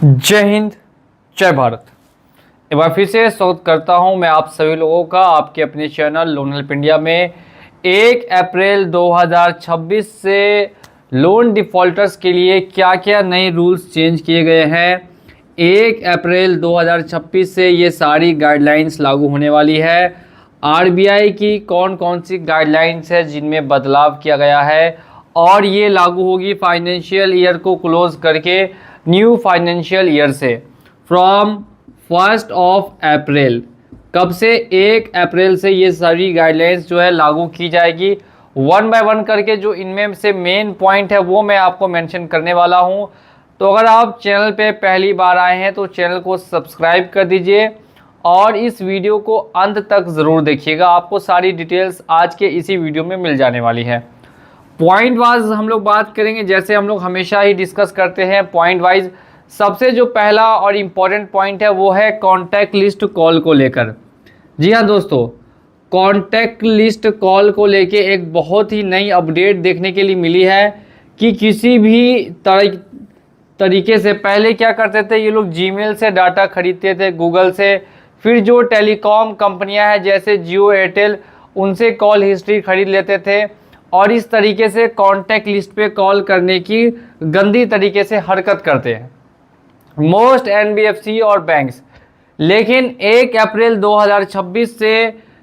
जय हिंद, जय भारत। एक बार फिर से स्वागत करता हूं मैं आप सभी लोगों का आपके अपने चैनल लोन हेल्प इंडिया में। 1 अप्रैल 2026 से लोन डिफ़ॉल्टर्स के लिए क्या क्या नए रूल्स चेंज किए गए हैं। 1 अप्रैल 2026 से ये सारी गाइडलाइंस लागू होने वाली है। आरबीआई की कौन कौन सी गाइडलाइंस है जिनमें बदलाव किया गया है और ये लागू होगी फाइनेंशियल ईयर को क्लोज करके न्यू फाइनेंशियल ईयर से फ्रॉम 1 अप्रैल। कब से? 1 अप्रैल से ये सारी गाइडलाइंस जो है लागू की जाएगी। वन बाय वन करके जो इनमें से मेन पॉइंट है वो मैं आपको मेंशन करने वाला हूं। तो अगर आप चैनल पे पहली बार आए हैं तो चैनल को सब्सक्राइब कर दीजिए और इस वीडियो को अंत तक ज़रूर देखिएगा। आपको सारी डिटेल्स आज के इसी वीडियो में मिल जाने वाली है। पॉइंट वाइज हम लोग बात करेंगे, जैसे हम लोग हमेशा ही डिस्कस करते हैं पॉइंट वाइज। सबसे जो पहला और इम्पॉर्टेंट पॉइंट है वो है कॉन्टैक्ट लिस्ट कॉल को लेकर। जी हाँ दोस्तों, कॉन्टैक्ट लिस्ट कॉल को लेके एक बहुत ही नई अपडेट देखने के लिए मिली है कि किसी भी तरीके से पहले क्या करते थे ये लोग, जीमेल से डाटा खरीदते थे गूगल से, फिर जो टेलीकॉम कंपनियां हैं जैसे जियो, एयरटेल, उनसे कॉल हिस्ट्री खरीद लेते थे और इस तरीके से कॉन्टैक्ट लिस्ट पे कॉल करने की गंदी तरीके से हरकत करते हैं मोस्ट एनबीएफसी और बैंक्स। लेकिन 1 अप्रैल 2026 से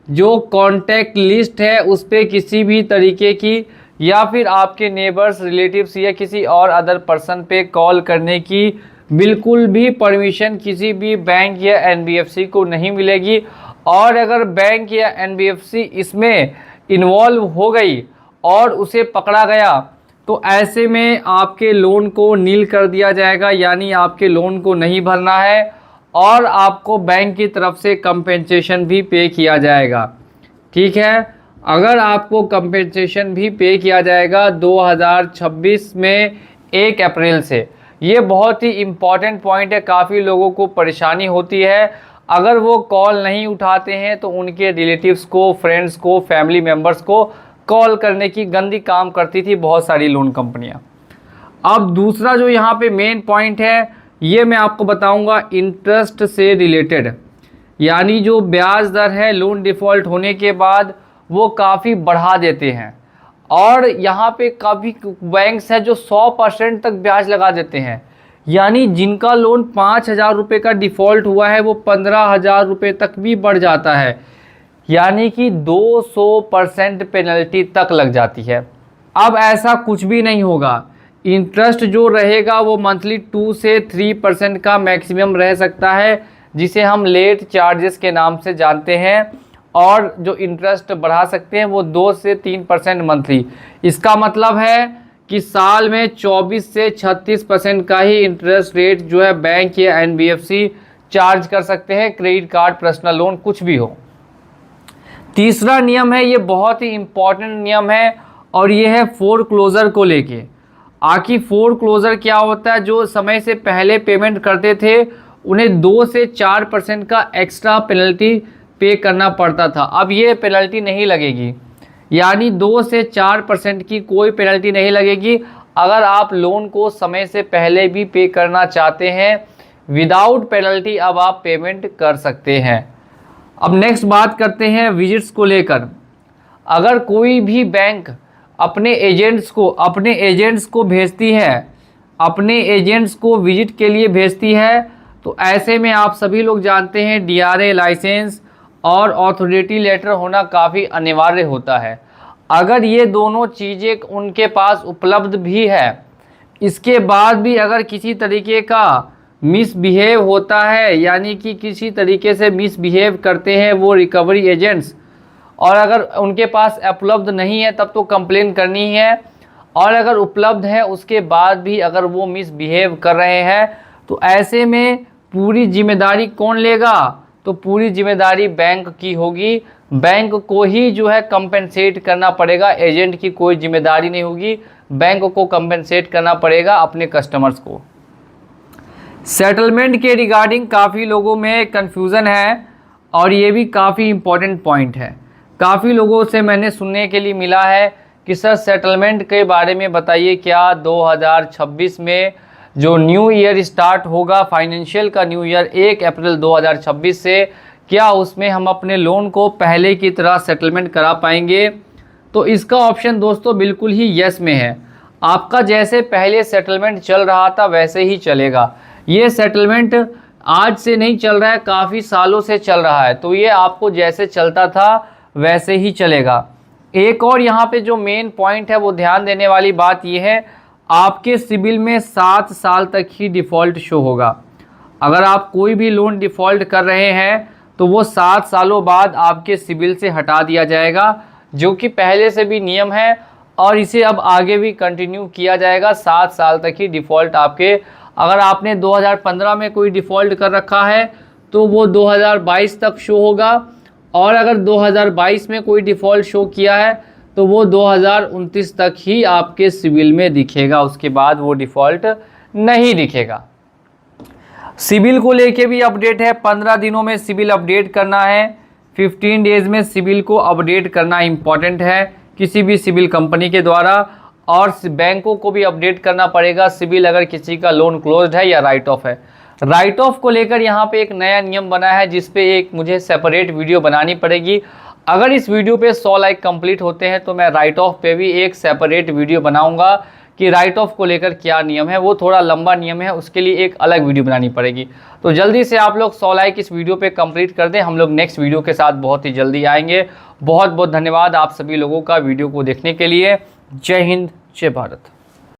जो कॉन्टैक्ट लिस्ट है उस पर किसी भी तरीके की या फिर आपके नेबर्स, रिलेटिव्स या किसी और अदर पर्सन पे कॉल करने की बिल्कुल भी परमिशन किसी भी बैंक या एनबीएफसी को नहीं मिलेगी। और अगर बैंक या एनबीएफसी इसमें इन्वॉल्व हो गई और उसे पकड़ा गया तो ऐसे में आपके लोन को नील कर दिया जाएगा, यानी आपके लोन को नहीं भरना है और आपको बैंक की तरफ से कंपेंसेशन भी पे किया जाएगा। ठीक है, अगर आपको कंपेंसेशन भी पे किया जाएगा 2026 में 1 अप्रैल से। ये बहुत ही इम्पॉर्टेंट पॉइंट है। काफ़ी लोगों को परेशानी होती है, अगर वो कॉल नहीं उठाते हैं तो उनके रिलेटिव्स को, फ्रेंड्स को, फैमिली मेम्बर्स को कॉल करने की गंदी काम करती थी बहुत सारी लोन कंपनियां। अब दूसरा जो यहाँ पे मेन पॉइंट है ये मैं आपको बताऊंगा इंटरेस्ट से रिलेटेड, यानी जो ब्याज दर है लोन डिफ़ॉल्ट होने के बाद वो काफ़ी बढ़ा देते हैं। और यहाँ पे काफ़ी बैंक्स हैं जो 100% तक ब्याज लगा देते हैं, यानी जिनका लोन 5,000 रुपये का डिफ़ॉल्ट हुआ है वो 15,000 रुपये तक भी बढ़ जाता है, यानी कि 200% पेनल्टी तक लग जाती है। अब ऐसा कुछ भी नहीं होगा, इंटरेस्ट जो रहेगा वो मंथली 2 से 3% का मैक्सिमम रह सकता है, जिसे हम लेट चार्जेस के नाम से जानते हैं। और जो इंटरेस्ट बढ़ा सकते हैं वो 2 से 3% मंथली। इसका मतलब है कि साल में 24 से 36% का ही इंटरेस्ट रेट जो है बैंक या एनबीएफसी चार्ज कर सकते हैं, क्रेडिट कार्ड, पर्सनल लोन, कुछ भी हो। तीसरा नियम है, ये बहुत ही इम्पॉर्टेंट नियम है और ये है फोरक्लोजर को लेके। आखिर फोरक्लोजर क्या होता है? जो समय से पहले पेमेंट करते थे उन्हें 2 से 4% का एक्स्ट्रा पेनल्टी पे करना पड़ता था। अब ये पेनल्टी नहीं लगेगी, यानी 2 से 4% की कोई पेनल्टी नहीं लगेगी अगर आप लोन को समय से पहले भी पे करना चाहते हैं। विदाउट पेनल्टी अब आप पेमेंट कर सकते हैं। अब नेक्स्ट बात करते हैं विजिट्स को लेकर। अगर कोई भी बैंक अपने एजेंट्स को भेजती है, अपने एजेंट्स को विजिट के लिए भेजती है, तो ऐसे में आप सभी लोग जानते हैं डीआरए लाइसेंस और अथॉरिटी लेटर होना काफ़ी अनिवार्य होता है। अगर ये दोनों चीज़ें उनके पास उपलब्ध भी है, इसके बाद भी अगर किसी तरीके का मिसबिहेव होता है, यानी कि किसी तरीके से मिसबिहेव करते हैं वो रिकवरी एजेंट्स, और अगर उनके पास उपलब्ध नहीं है तब तो कंप्लेन करनी ही है। और अगर उपलब्ध है उसके बाद भी अगर वो मिसबिहेव कर रहे हैं तो ऐसे में पूरी जिम्मेदारी कौन लेगा? तो पूरी जिम्मेदारी बैंक की होगी। बैंक को ही जो है कंपेंसेट करना पड़ेगा, एजेंट की कोई जिम्मेदारी नहीं होगी। बैंक को कंपेंसेट करना पड़ेगा अपने कस्टमर्स को। सेटलमेंट के रिगार्डिंग काफ़ी लोगों में कन्फ्यूज़न है और ये भी काफ़ी इम्पोर्टेंट पॉइंट है। काफ़ी लोगों से मैंने सुनने के लिए मिला है कि सर सेटलमेंट के बारे में बताइए, क्या 2026 में जो न्यू ईयर स्टार्ट होगा फाइनेंशियल का न्यू ईयर 1 अप्रैल 2026 से, क्या उसमें हम अपने लोन को पहले की तरह सेटलमेंट करा पाएंगे? तो इसका ऑप्शन दोस्तों बिल्कुल ही यस में है। आपका जैसे पहले सेटलमेंट चल रहा था वैसे ही चलेगा। ये सेटलमेंट आज से नहीं चल रहा है, काफ़ी सालों से चल रहा है, तो ये आपको जैसे चलता था वैसे ही चलेगा। एक और यहाँ पे जो मेन पॉइंट है वो ध्यान देने वाली बात ये है, आपके सिबिल में 7 साल तक ही डिफ़ॉल्ट शो होगा। अगर आप कोई भी लोन डिफ़ॉल्ट कर रहे हैं तो वो 7 सालों बाद आपके सिबिल से हटा दिया जाएगा, जो कि पहले से भी नियम है और इसे अब आगे भी कंटिन्यू किया जाएगा। 7 साल तक ही डिफ़ॉल्ट आपके, अगर आपने 2015 में कोई डिफ़ॉल्ट कर रखा है तो वो 2022 तक शो होगा, और अगर 2022 में कोई डिफ़ॉल्ट शो किया है तो वो 2029 तक ही आपके सिबिल में दिखेगा, उसके बाद वो डिफ़ॉल्ट नहीं दिखेगा। सिबिल को लेके भी अपडेट है, 15 दिनों में सिबिल अपडेट करना है, 15 डेज़ में सिबिल को अपडेट करना इम्पॉर्टेंट है किसी भी सिबिल कंपनी के द्वारा, और बैंकों को भी अपडेट करना पड़ेगा सिबिल अगर किसी का लोन क्लोज्ड है या राइट ऑफ है। राइट ऑफ को लेकर यहाँ पे एक नया नियम बना है जिस पे एक मुझे सेपरेट वीडियो बनानी पड़ेगी। अगर इस वीडियो पे 100 लाइक कंप्लीट होते हैं तो मैं राइट ऑफ पे भी एक सेपरेट वीडियो बनाऊंगा कि राइट ऑफ को लेकर क्या नियम है। वो थोड़ा लंबा नियम है, उसके लिए एक अलग वीडियो बनानी पड़ेगी। तो जल्दी से आप लोग 100 लाइक इस वीडियो पे कंप्लीट कर दें, हम लोग नेक्स्ट वीडियो के साथ बहुत ही जल्दी आएंगे। बहुत बहुत धन्यवाद आप सभी लोगों का वीडियो को देखने के लिए। जय हिंद, जय भारत।